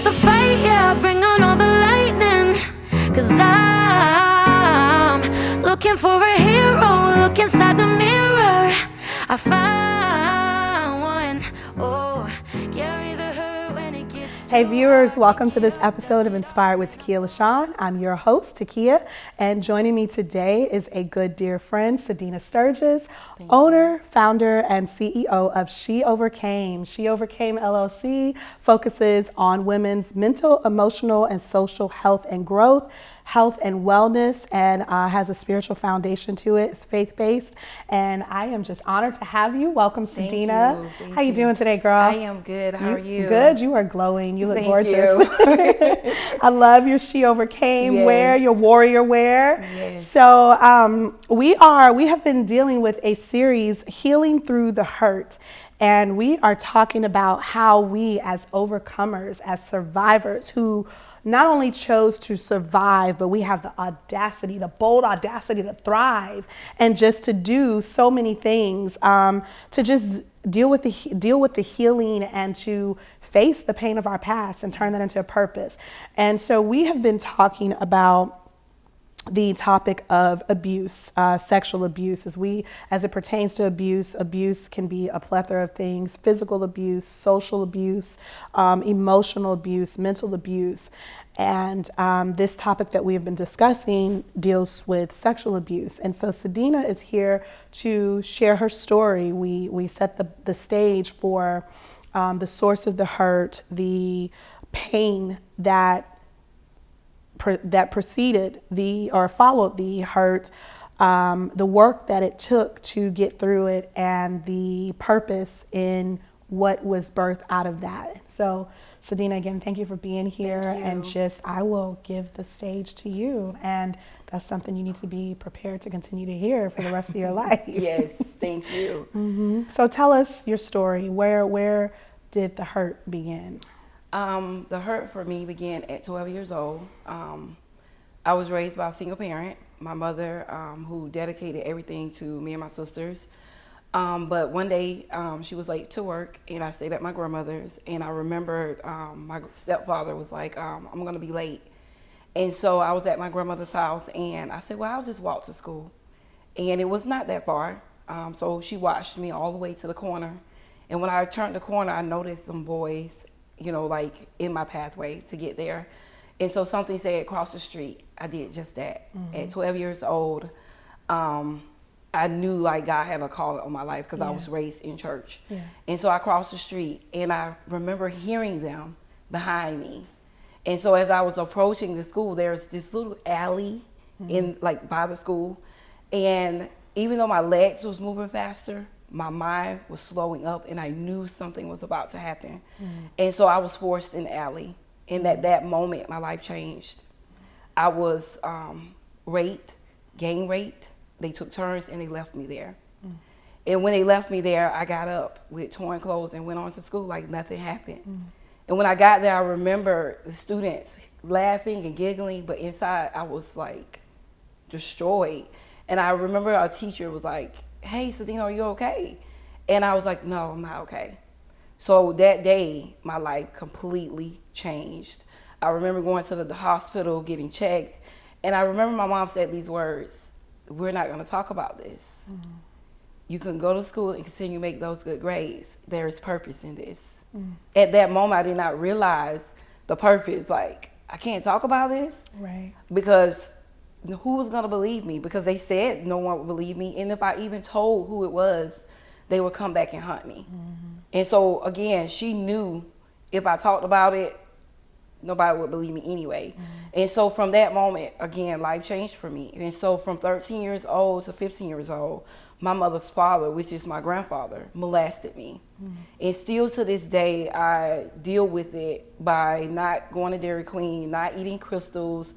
the fight, yeah, bring on all the lightning. Cause I'm looking for a hero. Look inside the mirror, I found one. Oh, carry the hurt when it gets too Hey viewers, hard. welcome to this episode of Inspired with Takia LaShawn. I'm your host, Takia, and joining me today is a good dear friend, Sudena Sturgis, owner, founder, and CEO of She Overcame. She Overcame LLC focuses on women's mental, emotional, and social health and growth, health and wellness, and has a spiritual foundation to it. It's faith-based, and I am just honored to have you. Welcome, Sudena. Thank How you you. doing today, girl? I am good. How are you? Good. You are glowing. You look Thank gorgeous. you. I love your She Overcame Yes. wear, your warrior wear. Yes. So we have been dealing with a series, Healing Through the Hurt. And we are talking about how we as overcomers, as survivors who not only chose to survive, but we have the audacity, the bold audacity to thrive and just to do so many things, to just deal with the healing and to face the pain of our past and turn that into a purpose. And so we have been talking about the topic of abuse, sexual abuse, as it pertains to abuse. Abuse can be a plethora of things: physical abuse, social abuse, emotional abuse, mental abuse. And this topic that we have been discussing deals with sexual abuse. And so Sudena is here to share her story. We set the stage for the source of the hurt, the pain that preceded or followed the hurt, the work that it took to get through it, and the purpose in what was birthed out of that. So, Sudena, again, thank you for being here. And I will give the stage to you. And that's something you need to be prepared to continue to hear for the rest of your life. Yes, thank you. Mm-hmm. So tell us your story. Where did the hurt begin? The hurt for me began at 12 years old. I was raised by a single parent, my mother, who dedicated everything to me and my sisters. But one day she was late to work, and I stayed at my grandmother's, and I remembered my stepfather was like, I'm going to be late. And so I was at my grandmother's house, and I said, well, I'll just walk to school. And it was not that far. So she watched me all the way to the corner. And when I turned the corner, I noticed some boys, like in my pathway to get there. And so something said, cross the street. I did just that. Mm-hmm. At 12 years old, I knew like God had a call on my life because I was raised in church. Yeah. And so I crossed the street, and I remember hearing them behind me. And so as I was approaching the school, there's this little alley by the school. And even though my legs was moving faster, my mind was slowing up, and I knew something was about to happen. And so I was forced in the alley. And at that moment, my life changed. I was raped, gang raped. They took turns, and they left me there. And when they left me there, I got up with torn clothes and went on to school like nothing happened. And when I got there, I remember the students laughing and giggling, but inside I was like destroyed. And I remember our teacher was like, hey, Sudena, are you okay? And I was like, no, I'm not okay. So that day, my life completely changed. I remember going to the hospital, getting checked. And I remember my mom said these words: we're not going to talk about this. You can go to school and continue to make those good grades. There is purpose in this. At that moment, I did not realize the purpose. Like, I can't talk about this. Right. Because who was going to believe me? Because they said no one would believe me. And if I even told who it was, they would come back and hunt me. And so, again, she knew if I talked about it, nobody would believe me anyway. And so from that moment, again, life changed for me. And so from 13 years old to 15 years old, my mother's father, which is my grandfather, molested me. And still to this day, I deal with it by not going to Dairy Queen, not eating crystals,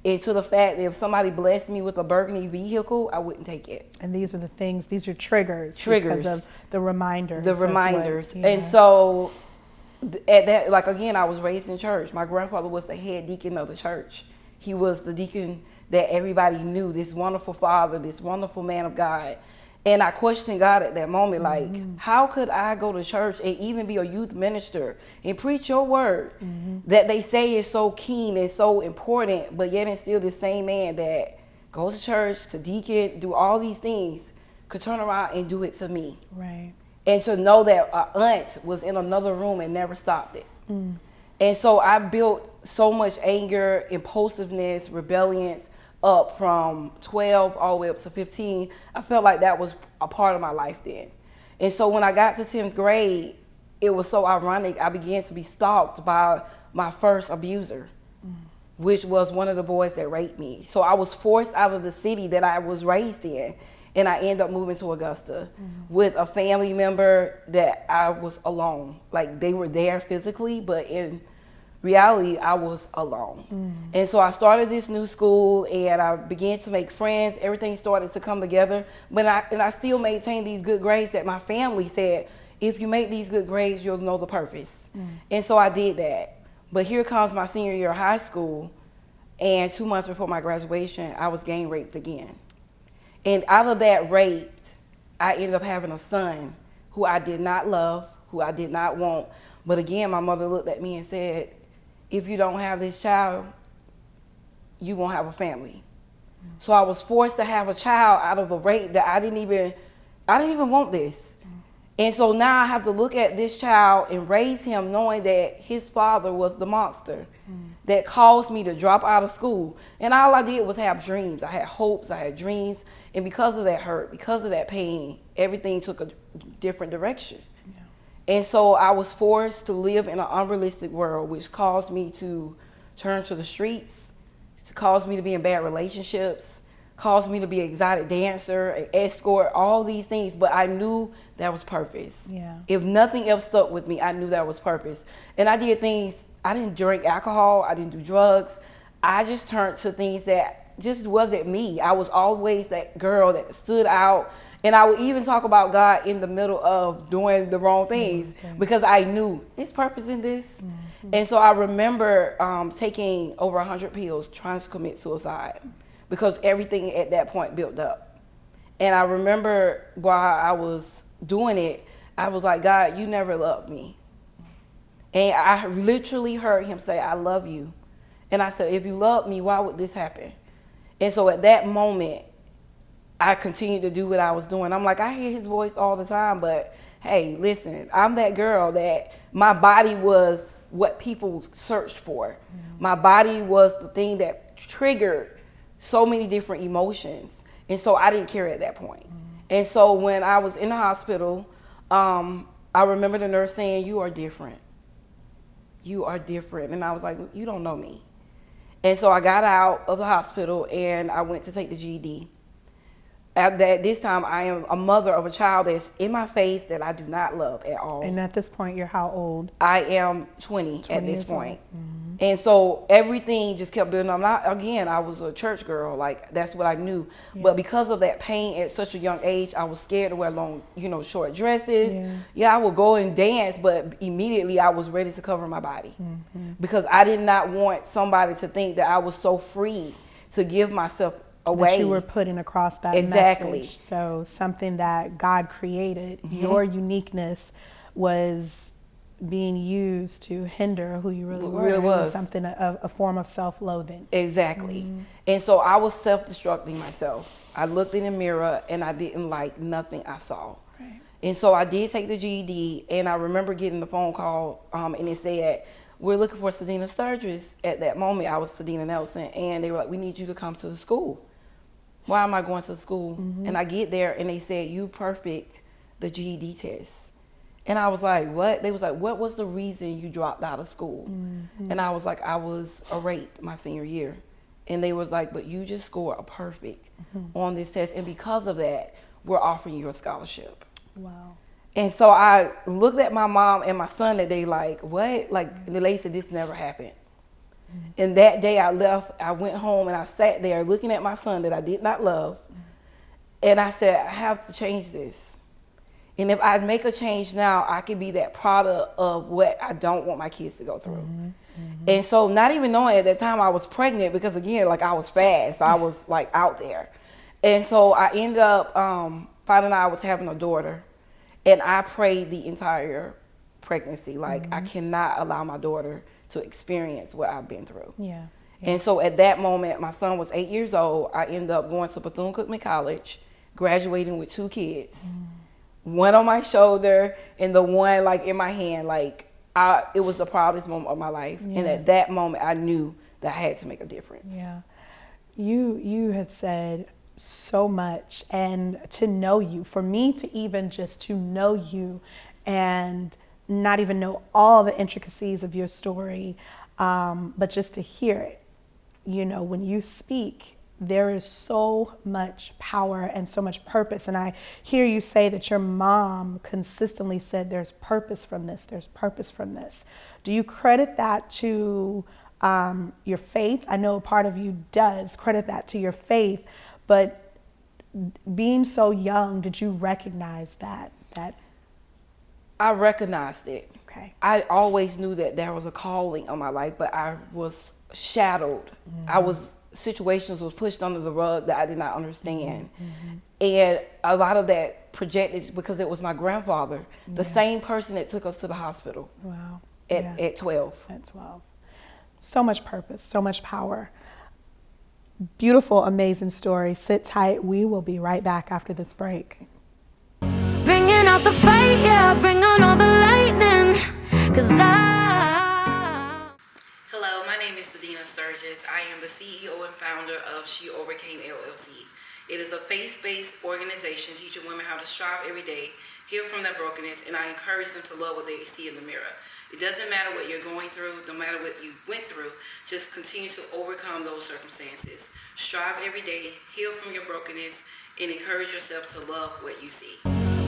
and to the fact that if somebody blessed me with a burgundy vehicle, I wouldn't take it. And these are triggers. Because of the reminders. And so at that, like, again, I was raised in church. My grandfather was the head deacon of the church. He was the deacon that everybody knew, this wonderful father, this wonderful man of God. And I questioned God at that moment, like, how could I go to church and even be a youth minister and preach your word that they say is so keen and so important, but yet and still the same man that goes to church, to deacon, do all these things, could turn around and do it to me. Right. And to know that our aunt was in another room and never stopped it. And so I built so much anger, impulsiveness, rebellion up from 12 all the way up to 15. I felt like that was a part of my life then. And so when I got to 10th grade, it was so ironic. I began to be stalked by my first abuser, which was one of the boys that raped me. So I was forced out of the city that I was raised in. And I ended up moving to Augusta with a family member that I was alone. Like, they were there physically, but in reality, I was alone. And so I started this new school and I began to make friends. Everything started to come together. But I still maintained these good grades that my family said, if you make these good grades, you'll know the purpose. And so I did that. But here comes my senior year of high school, and 2 months before my graduation, I was gang raped again. And out of that rape, I ended up having a son who I did not love, who I did not want. But again, my mother looked at me and said, if you don't have this child, you won't have a family. So I was forced to have a child out of a rape that I didn't even want this. And so now I have to look at this child and raise him knowing that his father was the monster that caused me to drop out of school. And all I did was have dreams. I had hopes, I had dreams. And because of that hurt, because of that pain, everything took a different direction. Yeah. And so I was forced to live in an unrealistic world, which caused me to turn to the streets, to cause me to be in bad relationships, caused me to be an exotic dancer, an escort, all these things. But I knew that was purpose. Yeah. If nothing else stuck with me, I knew that was purpose. And I did things, I didn't drink alcohol, I didn't do drugs. I just turned to things that just wasn't me. I was always that girl that stood out. And I would even talk about God in the middle of doing the wrong things because I knew there's purpose in this. And so I remember taking over 100 pills, trying to commit suicide because everything at that point built up. And I remember while I was doing it, I was like, God, you never loved me. And I literally heard him say, I love you. And I said, if you love me, why would this happen? And so at that moment, I continued to do what I was doing. I'm like, I hear his voice all the time, but hey, listen, I'm that girl that my body was what people searched for. My body was the thing that triggered so many different emotions. And so I didn't care at that point. And so when I was in the hospital, I remember the nurse saying, you are different. You are different. And I was like, you don't know me. And so I got out of the hospital and I went to take the GED. At this time, I am a mother of a child that's in my face that I do not love at all. And at this point, you're how old? I am 20 at this point. And so everything just kept building up. Again, I was a church girl. Like, that's what I knew. Yeah. But because of that pain at such a young age, I was scared to wear long, short dresses. Yeah, I would go and dance, but immediately I was ready to cover my body. Because I did not want somebody to think that I was so free to give myself away. That you were putting across that message. So something that God created, your uniqueness was being used to hinder who you really were. It was something, a form of self-loathing. Exactly. And so I was self-destructing myself. I looked in the mirror and I didn't like nothing I saw. Right. And so I did take the GED, and I remember getting the phone call and it said, we're looking for Sudena Sturgis. At that moment, I was Sudena Nelson, and they were like, we need you to come to the school. Why am I going to the school? And I get there and they said, you perfect the GED test. And I was like, what? They was like, what was the reason you dropped out of school? And I was like, I was raped my senior year. And they was like, but you just scored a perfect on this test. And because of that, we're offering you a scholarship. Wow. And so I looked at my mom and my son that day like, what? Like, the lady said, this never happened. And that day I left, I went home and I sat there looking at my son that I did not love. And I said, I have to change this. And if I make a change now, I can be that product of what I don't want my kids to go through. And so not even knowing at that time I was pregnant, because again, like, I was fast. I was like out there. And so I ended up finding out I was having a daughter, and I prayed the entire pregnancy. Like, I cannot allow my daughter to experience what I've been through. Yeah. And so at that moment, my son was 8 years old. I ended up going to Bethune-Cookman College, graduating with 2 kids. One on my shoulder and the one like in my hand. Like, it was the proudest moment of my life. Yeah. And at that moment, I knew that I had to make a difference. Yeah. You have said so much, and to know you, for me to even just to know you and not even know all the intricacies of your story, but just to hear it, you know, when you speak, there is so much power and so much purpose. And I hear you say that your mom consistently said, there's purpose from this, there's purpose from this. Do you credit that to your faith? I know a part of you does credit that to your faith, but being so young, did you recognize that? I recognized it. Okay. I always knew that there was a calling on my life, but I was shadowed. Situations was pushed under the rug that I did not understand. And a lot of that projected because it was my grandfather, the same person that took us to the hospital. Wow. At 12. At 12. So much purpose, so much power. Beautiful, amazing story. Sit tight. We will be right back after this break. Bringing out the fight, yeah, bring on all the lightning, 'cause Hello, my name is Sudena Sturgis. I am the CEO and founder of She Overcame LLC. It is a faith-based organization teaching women how to strive every day, heal from their brokenness, and I encourage them to love what they see in the mirror. It doesn't matter what you're going through, no matter what you went through, just continue to overcome those circumstances. Strive every day, heal from your brokenness, and encourage yourself to love what you see.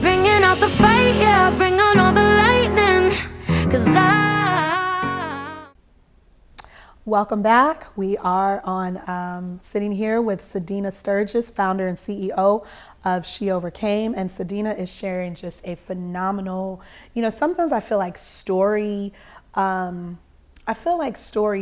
bringing out the fight, yeah, bring on all the lightning, 'cause Welcome back. We are on sitting here with Sudena Sturgis, founder and CEO of She Overcame. And Sudena is sharing just a phenomenal, you know, sometimes I feel like story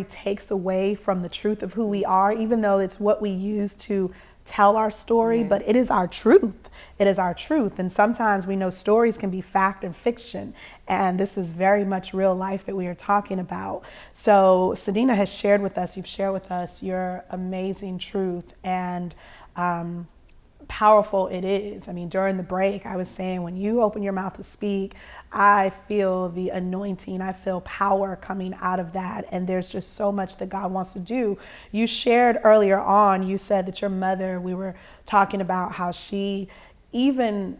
takes away from the truth of who we are, even though it's what we use to tell our story, but it is our truth. It is our truth. And sometimes we know stories can be fact and fiction. And this is very much real life that we are talking about. So Sudena has shared with us, you've shared with us your amazing truth and powerful it is. I mean, during the break, I was saying, when you open your mouth to speak, I feel the anointing, I feel power coming out of that. And there's just so much that God wants to do. You shared earlier on, you said that your mother, we were talking about how she, even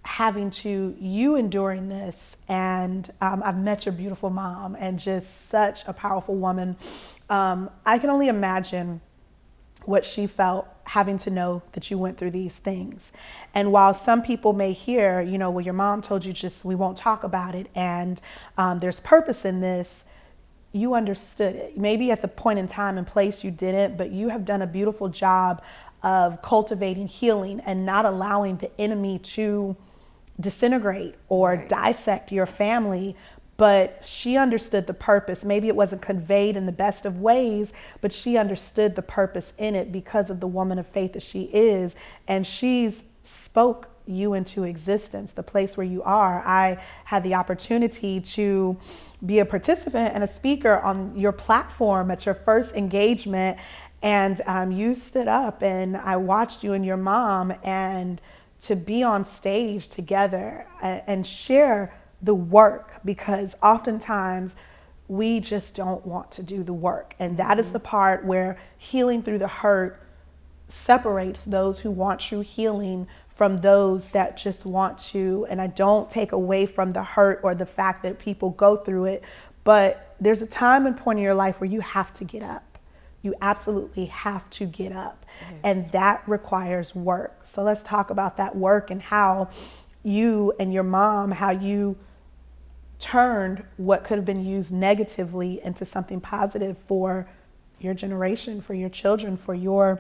having to, you enduring this, and I've met your beautiful mom and just such a powerful woman. I can only imagine what she felt having to know that you went through these things. And while some people may hear, you know, well, your mom told you just, we won't talk about it, and there's purpose in this, you understood it. Maybe at the point in time and place you didn't, but you have done a beautiful job of cultivating healing and not allowing the enemy to disintegrate or dissect your family. But she understood the purpose. Maybe it wasn't conveyed in the best of ways, but she understood the purpose in it because of the woman of faith that she is. And she's spoke you into existence, the place where you are. I had the opportunity to be a participant and a speaker on your platform at your first engagement. And you stood up and I watched you and your mom, and to be on stage together and share the work, because oftentimes we just don't want to do the work. And that is the part where healing through the hurt separates those who want true healing from those that just want to. And I don't take away from the hurt or the fact that people go through it, but there's a time and point in your life where you have to get up. You absolutely have to get up. Yes. And that requires work. So let's talk about that work and how you and your mom, how you turned what could have been used negatively into something positive for your generation, for your children, for your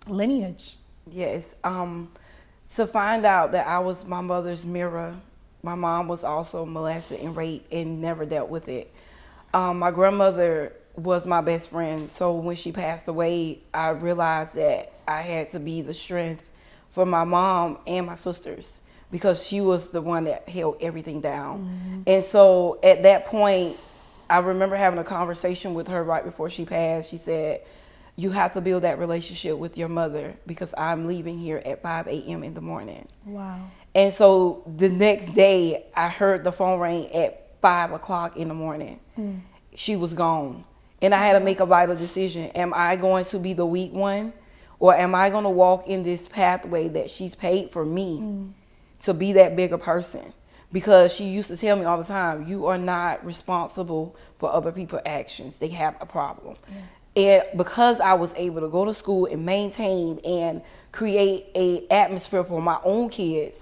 lineage. Yes. To find out that I was my mother's mirror. My mom was also molested and raped and never dealt with it. My grandmother was my best friend. So when she passed away, I realized that I had to be the strength for my mom and my sisters, because she was the one that held everything down. And so at that point, I remember having a conversation with her right before she passed. She said, you have to build that relationship with your mother, because I'm leaving here at 5 a.m. in the morning. Wow. And so the next day, I heard the phone ring at 5 o'clock in the morning. She was gone. And I had to make a vital decision. Am I going to be the weak one? Or am I going to walk in this pathway that she's paid for me to be that bigger person? Because she used to tell me all the time, you are not responsible for other people's actions. They have a problem. And because I was able to go to school and maintain and create a atmosphere for my own kids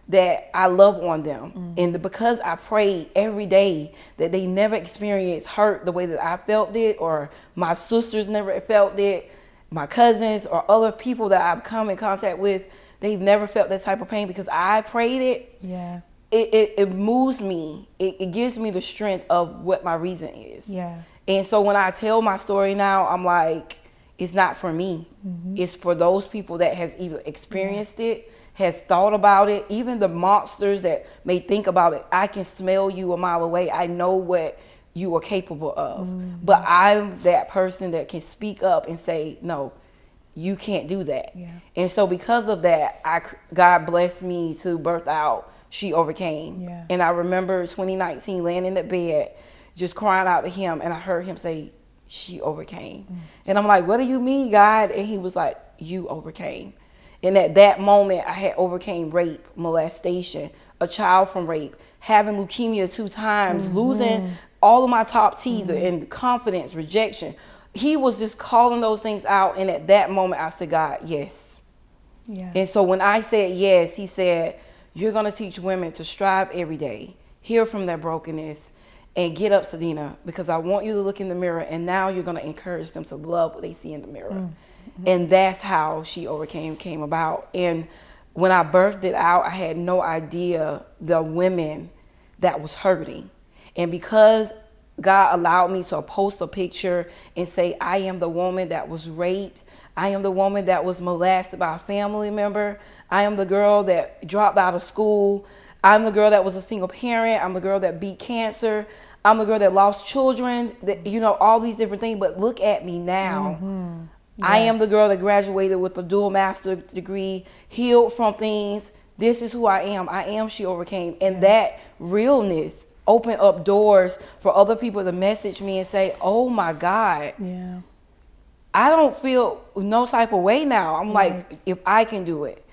that I love on them, and because I prayed every day that they never experienced hurt the way that I felt it, or my sisters never felt it, my cousins or other people that I've come in contact with, they've never felt that type of pain because I prayed it. Yeah. It moves me. It gives me the strength of what my reason is. Yeah. And so when I tell my story now, I'm like, it's not for me. It's for those people that has either experienced it, has thought about it, even the monsters that may think about it. I can smell you a mile away. I know what you are capable of. But I'm that person that can speak up and say, no, you can't do that. Yeah. And so because of that, God blessed me to birth out She Overcame. Yeah. And I remember 2019 laying in the bed, just crying out to him, and I heard him say, she overcame. And I'm like, what do you mean, God? And he was like, you overcame. And at that moment, I had overcame rape, molestation, a child from rape, having leukemia 2 times, losing all of my top teeth, and confidence, rejection. He was just calling those things out. And at that moment, I said, God, yes. Yeah. And so when I said yes, he said, you're going to teach women to strive every day, heal from their brokenness, and get up, Sudena, because I want you to look in the mirror, and now you're going to encourage them to love what they see in the mirror. And that's how She Overcame came about. And when I birthed it out, I had no idea the women that was hurting. And because God allowed me to post a picture and say, I am the woman that was raped, I am the woman that was molested by a family member, I am the girl that dropped out of school, I'm the girl that was a single parent, I'm the girl that beat cancer, I'm the girl that lost children, that, you know, all these different things. But look at me now. I am the girl that graduated with a dual master degree, healed from things. This is who I am. I am She Overcame. And that realness opened up doors for other people to message me and say, oh my God. Yeah. I don't feel no type of way now. I'm like, if I can do it,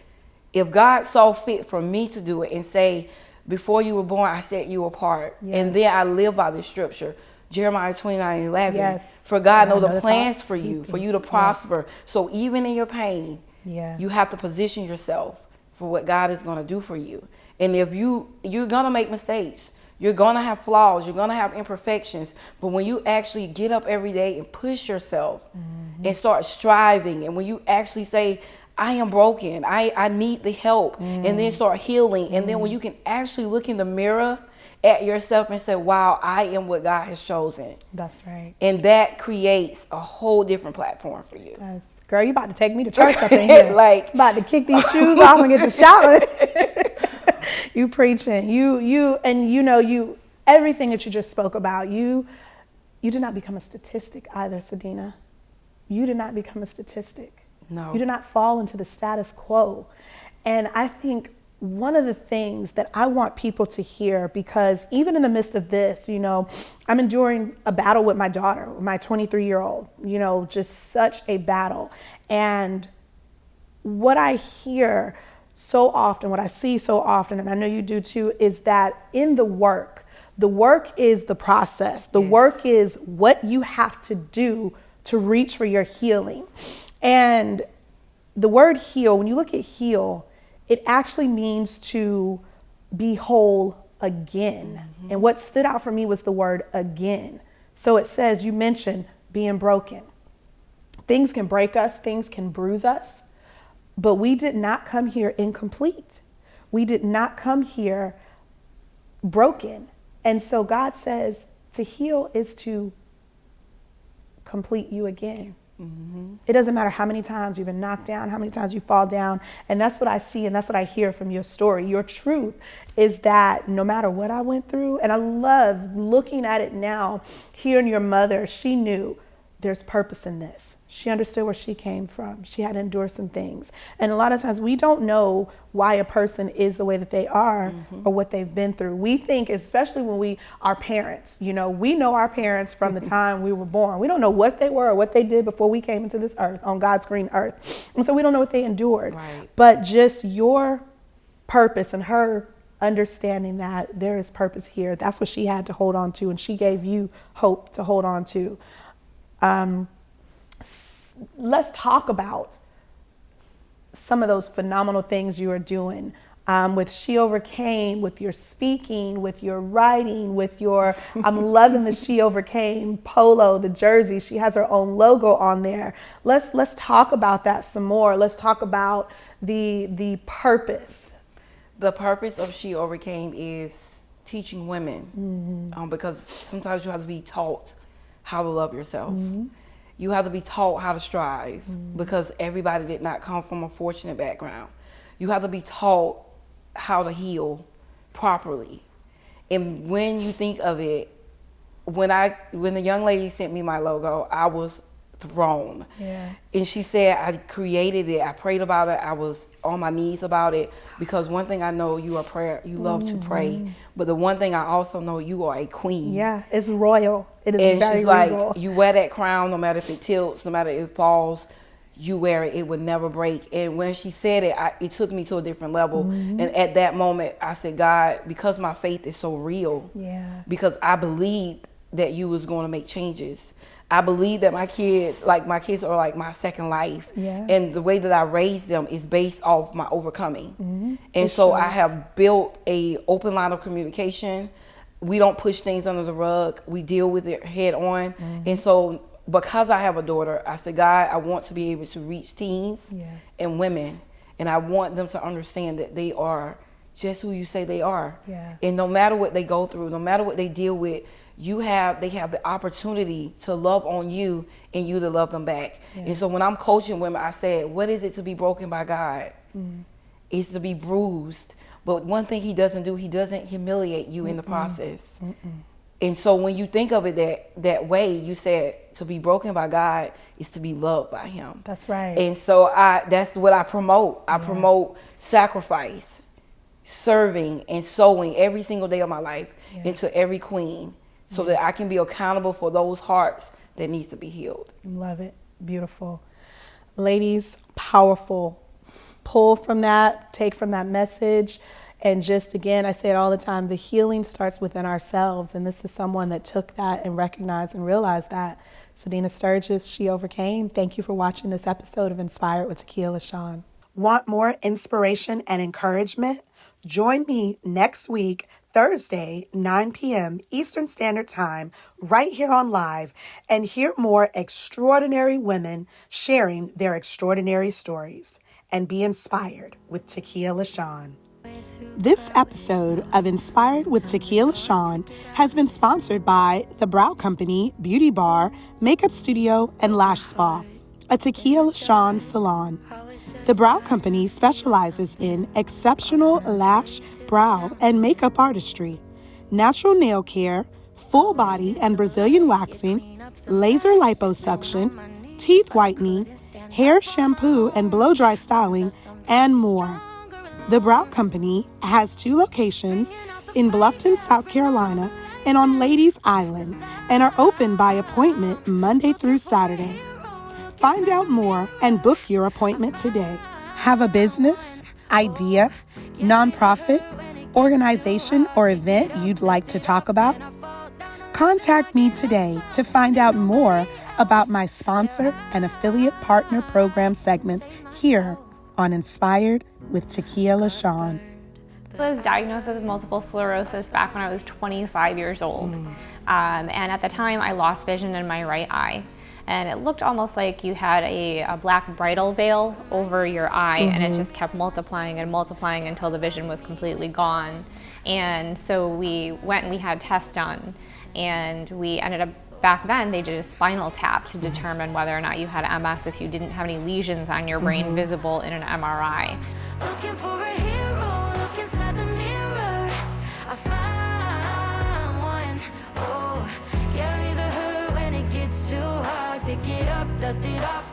if God saw fit for me to do it and say, before you were born, I set you apart. Yes. And then I live by this scripture, Jeremiah 29:11. Yes. For God know know the the plans thoughts for he you, for thinks. you to prosper. So even in your pain, you have to position yourself for what God is going to do for you. And if you're going to make mistakes, you're going to have flaws, you're going to have imperfections. But when you actually get up every day and push yourself and start striving, and when you actually say, I am broken, I need the help, and then start healing. And then when you can actually look in the mirror at yourself and say, wow, I am what God has chosen. That's right. And that creates a whole different platform for you. Girl, you about to take me to church up in here. Like, about to kick these shoes off and get to shouting. You preaching. You everything that you just spoke about, you did not become a statistic either, Sudena. You did not become a statistic. No. You did not fall into the status quo. And I think one of the things that I want people to hear, because even in the midst of this, I'm enduring a battle with my daughter, my 23-year-old, just such a battle. And what I hear so often, what I see so often, and I know you do too, is that in the work is the process. The work is what you have to do to reach for your healing. And the word heal, when you look at heal, it actually means to be whole again. And what stood out for me was the word again. So it says, you mentioned being broken. Things can break us, things can bruise us, but we did not come here incomplete. We did not come here broken. And so God says to heal is to complete you again. It doesn't matter how many times you've been knocked down, how many times you fall down. And that's what I see and that's what I hear from your story. Your truth is that no matter what I went through, and I love looking at it now, hearing your mother, she knew there's purpose in this. She understood where she came from. She had to endure some things. And a lot of times we don't know why a person is the way that they are or what they've been through. We think, especially when we are parents, you know, we know our parents from the time we were born. We don't know what they were or what they did before we came into this earth, on God's green earth. And so we don't know what they endured. Right. But just your purpose and her understanding that there is purpose here, that's what she had to hold on to. And she gave you hope to hold on to. Let's talk about some of those phenomenal things you are doing with She Overcame, with your speaking, with your writing, with your, I'm loving the She Overcame polo, the jersey. She has her own logo on there. Let's talk about that some more. Let's talk about the purpose. The purpose of She Overcame is teaching women, because sometimes you have to be taught how to love yourself. You have to be taught how to strive, because everybody did not come from a fortunate background. You have to be taught how to heal properly. And when you think of it, when the young lady sent me my logo, I was thrown. Yeah. And she said, I created it, I prayed about it, I was on my knees about it, because one thing I know, you love to pray, but the one thing I also know, you are a queen. Yeah, it's royal. It is and very she's like, regal. you wear that crown, no matter if it tilts, no matter if it falls, you wear it, it would never break. And when she said it, it took me to a different level. And at that moment, I said, God, because my faith is so real, because I believed that you was going to make changes. I believe that my kids are like my second life. Yeah. And the way that I raise them is based off my overcoming. And It so I shows. have built a open line of communication. We don't push things under the rug. We deal with it head on. And so because I have a daughter, I said, God, I want to be able to reach teens and women. And I want them to understand that they are just who you say they are. Yeah. And no matter what they go through, no matter what they deal with, they have the opportunity to love on you and you to love them back. And so when I'm coaching women, I said, what is it to be broken by God? It's to be bruised. But one thing he doesn't do, he doesn't humiliate you in the process. And so when you think of it that way, you said to be broken by God is to be loved by him. That's right. And so that's what I promote. I promote sacrifice, serving, and sowing every single day of my life into every queen, so that I can be accountable for those hearts that needs to be healed. Love it. Beautiful. Ladies, powerful. Pull from that, take from that message. And just, again, I say it all the time, the healing starts within ourselves. And this is someone that took that and recognized and realized that. Sudena Sturgis, She Overcame. Thank you for watching this episode of Inspired with Takia LaShawn. Want more inspiration and encouragement? Join me next week, Thursday, 9 p.m. Eastern Standard Time, right here on Live, and hear more extraordinary women sharing their extraordinary stories. And be inspired with Takia LaShawn. This episode of Inspired with Takia LaShawn has been sponsored by The Brow Company, Beauty Bar, Makeup Studio, and Lash Spa, a Takia LaShawn salon. The Brow Company specializes in exceptional lash, brow, and makeup artistry, natural nail care, full body and Brazilian waxing, laser liposuction, teeth whitening, hair shampoo and blow dry styling, and more. The Brow Company has 2 locations in Bluffton, South Carolina, and on Ladies Island, and are open by appointment Monday through Saturday. Find out more and book your appointment today. Have a business, idea, nonprofit, organization, or event you'd like to talk about? Contact me today to find out more about my sponsor and affiliate partner program segments here on Inspired with Takia LaShawn. I was diagnosed with multiple sclerosis back when I was 25 years old. And at the time, I lost vision in my right eye. And it looked almost like you had a black bridal veil over your eye, and it just kept multiplying and multiplying until the vision was completely gone. And so we went and we had tests done, and we ended up back then they did a spinal tap to determine whether or not you had MS if you didn't have any lesions on your brain visible in an MRI. Looking for a hero, look inside the mirror. I found one. Oh, carry the hurt when it gets too hard. Pick it up, dust it off.